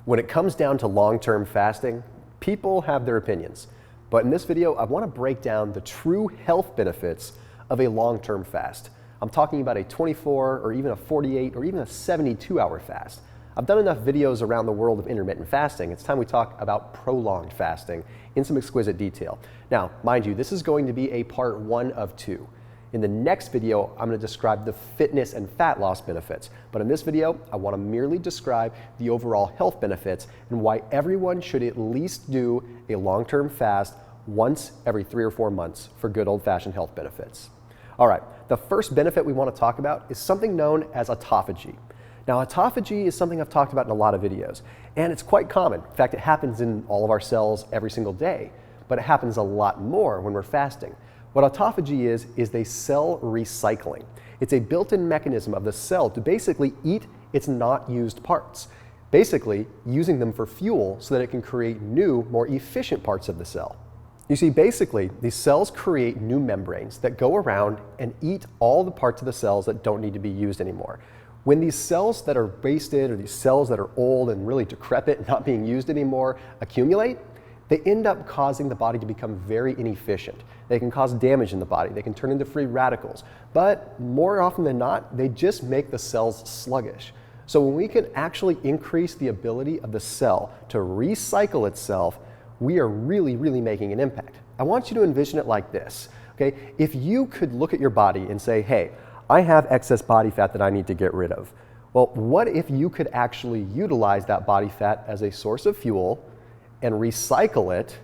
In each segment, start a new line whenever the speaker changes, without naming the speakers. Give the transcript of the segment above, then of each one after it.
When it comes down to long-term fasting, people have their opinions. But in this video, I want to break down the true health benefits of a long-term fast. I'm talking about a 24 or even a 48 or even a 72-hour fast. I've done enough videos around the world of intermittent fasting. It's time we talk about prolonged fasting in some exquisite detail. Now, mind you, this is going to be a part 1 of 2. In the next video, I'm going to describe the fitness and fat loss benefits. But in this video, I want to merely describe the overall health benefits and why everyone should at least do a long-term fast once every 3 or 4 months for good old-fashioned health benefits. All right, the first benefit we want to talk about is something known as autophagy. Now, autophagy is something I've talked about in a lot of videos, and it's quite common. In fact, it happens in all of our cells every single day, but it happens a lot more when we're fasting. What autophagy is the cell recycling. It's a built-in mechanism of the cell to basically eat its not used parts, basically using them for fuel so that it can create new, more efficient parts of the cell. You see, basically, these cells create new membranes that go around and eat all the parts of the cells that don't need to be used anymore. When these cells that are wasted or these cells that are old and really decrepit and not being used anymore accumulate, they end up causing the body to become very inefficient. They can cause damage in the body. They can turn into free radicals. But more often than not, they just make the cells sluggish. So when we can actually increase the ability of the cell to recycle itself, we are really, really making an impact. I want you to envision it like this. Okay? If you could look at your body and say, hey, I have excess body fat that I need to get rid of. Well, what if you could actually utilize that body fat as a source of fuel and recycle it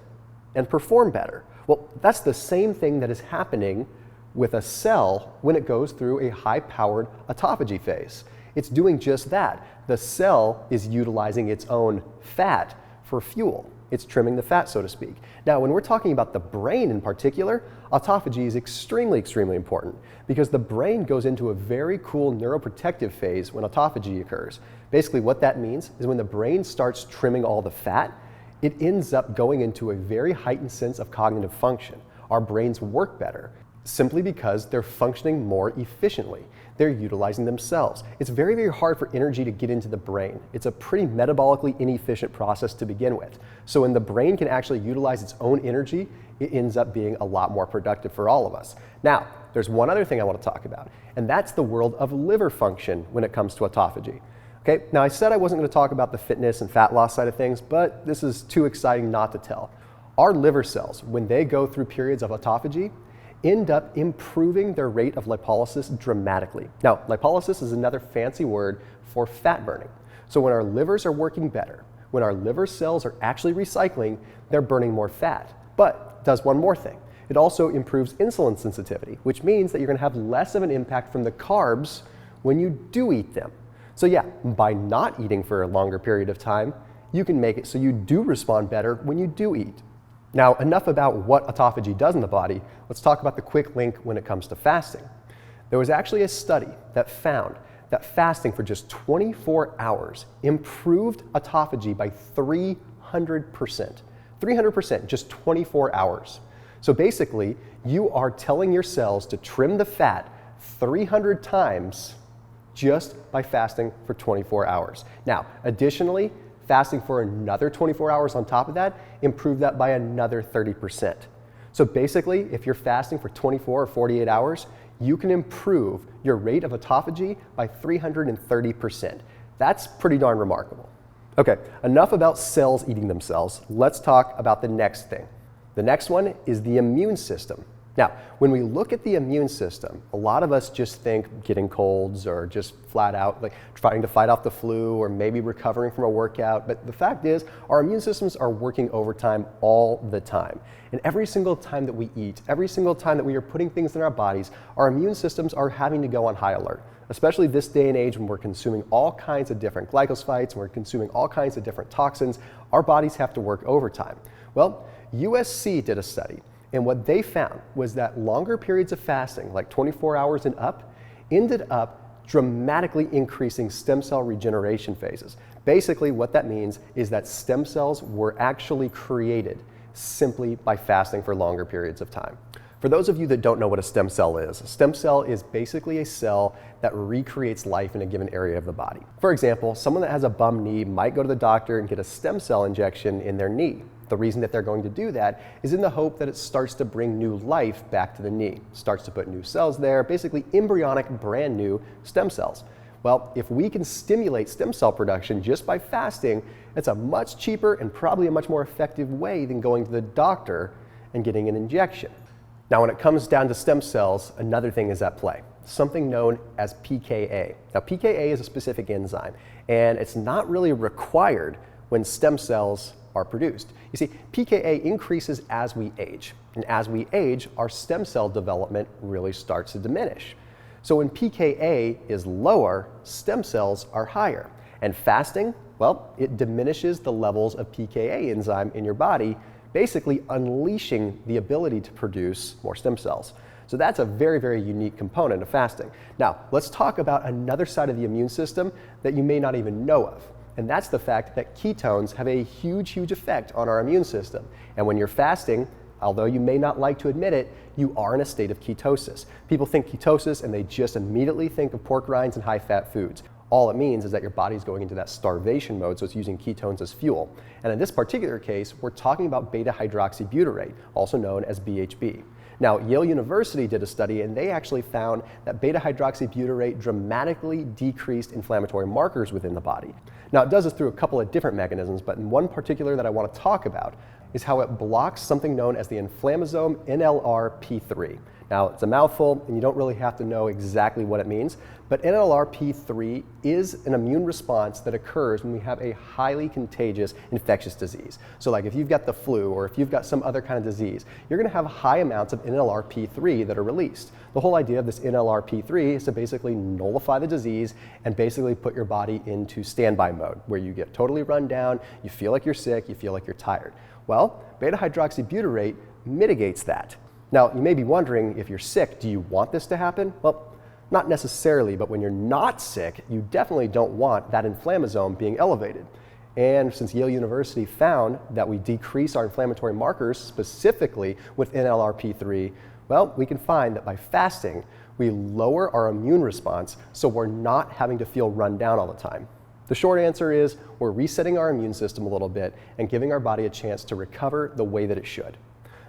and perform better? Well, that's the same thing that is happening with a cell when it goes through a high-powered autophagy phase. It's doing just that. The cell is utilizing its own fat for fuel. It's trimming the fat, so to speak. Now, when we're talking about the brain in particular, autophagy is extremely, extremely important because the brain goes into a very cool neuroprotective phase when autophagy occurs. Basically, what that means is when the brain starts trimming all the fat, it ends up going into a very heightened sense of cognitive function. Our brains work better simply because they're functioning more efficiently. They're utilizing themselves. It's very, very hard for energy to get into the brain. It's a pretty metabolically inefficient process to begin with. So when the brain can actually utilize its own energy, it ends up being a lot more productive for all of us. Now, there's one other thing I want to talk about, and that's the world of liver function when it comes to autophagy. Okay, now I said I wasn't going to talk about the fitness and fat loss side of things, but this is too exciting not to tell. Our liver cells, when they go through periods of autophagy, end up improving their rate of lipolysis dramatically. Now, lipolysis is another fancy word for fat burning. So when our livers are working better, when our liver cells are actually recycling, they're burning more fat. But it does one more thing. It also improves insulin sensitivity, which means that you're going to have less of an impact from the carbs when you do eat them. So yeah, by not eating for a longer period of time, you can make it so you do respond better when you do eat. Now, enough about what autophagy does in the body. Let's talk about the quick link when it comes to fasting. There was actually a study that found that fasting for just 24 hours improved autophagy by 300%. 300%, just 24 hours. So basically, you are telling your cells to trim the fat 300 times just by fasting for 24 hours. Now, additionally, fasting for another 24 hours on top of that improved that by another 30%. So basically, if you're fasting for 24 or 48 hours, you can improve your rate of autophagy by 330%. That's pretty darn remarkable. Okay, enough about cells eating themselves. Let's talk about the next thing. The next one is the immune system. Now, when we look at the immune system, a lot of us just think getting colds or just flat out like trying to fight off the flu or maybe recovering from a workout. But the fact is, our immune systems are working overtime all the time. And every single time that we eat, every single time that we are putting things in our bodies, our immune systems are having to go on high alert. Especially this day and age when we're consuming all kinds of different glycosides, when we're consuming all kinds of different toxins, our bodies have to work overtime. Well, USC did a study. And what they found was that longer periods of fasting, like 24 hours and up, ended up dramatically increasing stem cell regeneration phases. Basically, what that means is that stem cells were actually created simply by fasting for longer periods of time. For those of you that don't know what a stem cell is basically a cell that recreates life in a given area of the body. For example, someone that has a bum knee might go to the doctor and get a stem cell injection in their knee. The reason that they're going to do that is in the hope that it starts to bring new life back to the knee, starts to put new cells there, basically embryonic, brand new stem cells. Well, if we can stimulate stem cell production just by fasting, it's a much cheaper and probably a much more effective way than going to the doctor and getting an injection. Now, when it comes down to stem cells, another thing is at play, something known as pKa. Now, pKa is a specific enzyme, and it's not really required when stem cells are produced. You see, pKa increases as we age, and as we age, our stem cell development really starts to diminish. So when pKa is lower, stem cells are higher. And fasting, well, it diminishes the levels of pKa enzyme in your body, basically unleashing the ability to produce more stem cells. So that's a very, very unique component of fasting. Now, let's talk about another side of the immune system that you may not even know of. And that's the fact that ketones have a huge, huge effect on our immune system. And when you're fasting, although you may not like to admit it, you are in a state of ketosis. People think ketosis and they just immediately think of pork rinds and high-fat foods. All it means is that your body's going into that starvation mode, so it's using ketones as fuel. And in this particular case, we're talking about beta-hydroxybutyrate, also known as BHB. Now, Yale University did a study and they actually found that beta-hydroxybutyrate dramatically decreased inflammatory markers within the body. Now, it does this through a couple of different mechanisms, but in one particular that I want to talk about is how it blocks something known as the inflammasome NLRP3. Now, it's a mouthful and you don't really have to know exactly what it means, but NLRP3 is an immune response that occurs when we have a highly contagious infectious disease. So like if you've got the flu or if you've got some other kind of disease, you're going to have high amounts of NLRP3 that are released. The whole idea of this NLRP3 is to basically nullify the disease and basically put your body into standby mode where you get totally run down, you feel like you're sick, you feel like you're tired. Well, beta-hydroxybutyrate mitigates that. Now, you may be wondering, if you're sick, do you want this to happen? Well, not necessarily, but when you're not sick, you definitely don't want that inflammasome being elevated. And since Yale University found that we decrease our inflammatory markers, specifically with NLRP3, well, we can find that by fasting, we lower our immune response so we're not having to feel run down all the time. The short answer is we're resetting our immune system a little bit and giving our body a chance to recover the way that it should.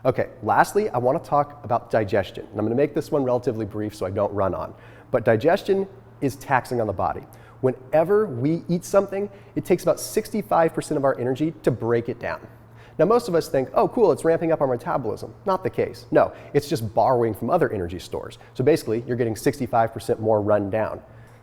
Okay, lastly, I want to talk about digestion. And I'm going to make this one relatively brief so I don't run on. But digestion is taxing on the body. Whenever we eat something, it takes about 65% of our energy to break it down. Now, most of us think, oh, cool, it's ramping up our metabolism. Not the case. No, it's just borrowing from other energy stores. So basically, you're getting 65% more run down.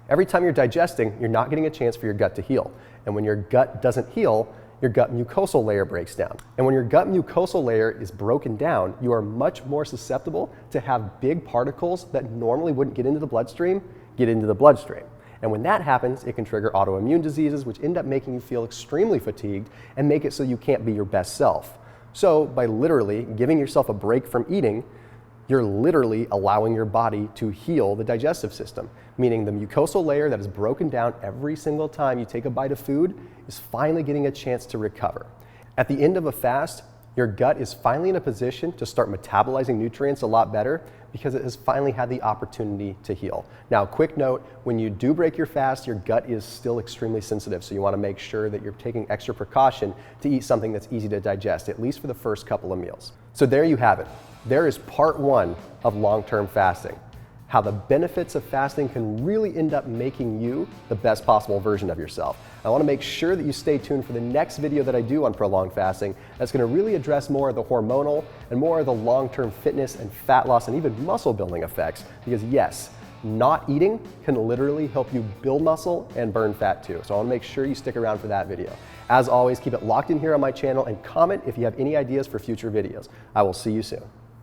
Every time you're digesting, you're not getting a chance for your gut to heal. And when your gut doesn't heal, your gut mucosal layer breaks down. And when your gut mucosal layer is broken down, you are much more susceptible to have big particles that normally wouldn't get into the bloodstream, get into the bloodstream. And when that happens, it can trigger autoimmune diseases, which end up making you feel extremely fatigued and make it so you can't be your best self. So by literally giving yourself a break from eating, you're literally allowing your body to heal the digestive system, meaning the mucosal layer that is broken down every single time you take a bite of food is finally getting a chance to recover. At the end of a fast, your gut is finally in a position to start metabolizing nutrients a lot better because it has finally had the opportunity to heal. Now, quick note, when you do break your fast, your gut is still extremely sensitive, so you want to make sure that you're taking extra precaution to eat something that's easy to digest, at least for the first couple of meals. So there you have it. There is part one of long-term fasting, how the benefits of fasting can really end up making you the best possible version of yourself. I want to make sure that you stay tuned for the next video that I do on prolonged fasting that's going to really address more of the hormonal and more of the long-term fitness and fat loss and even muscle building effects, because yes, not eating can literally help you build muscle and burn fat too. So I want to make sure you stick around for that video. As always, keep it locked in here on my channel and comment if you have any ideas for future videos. I will see you soon.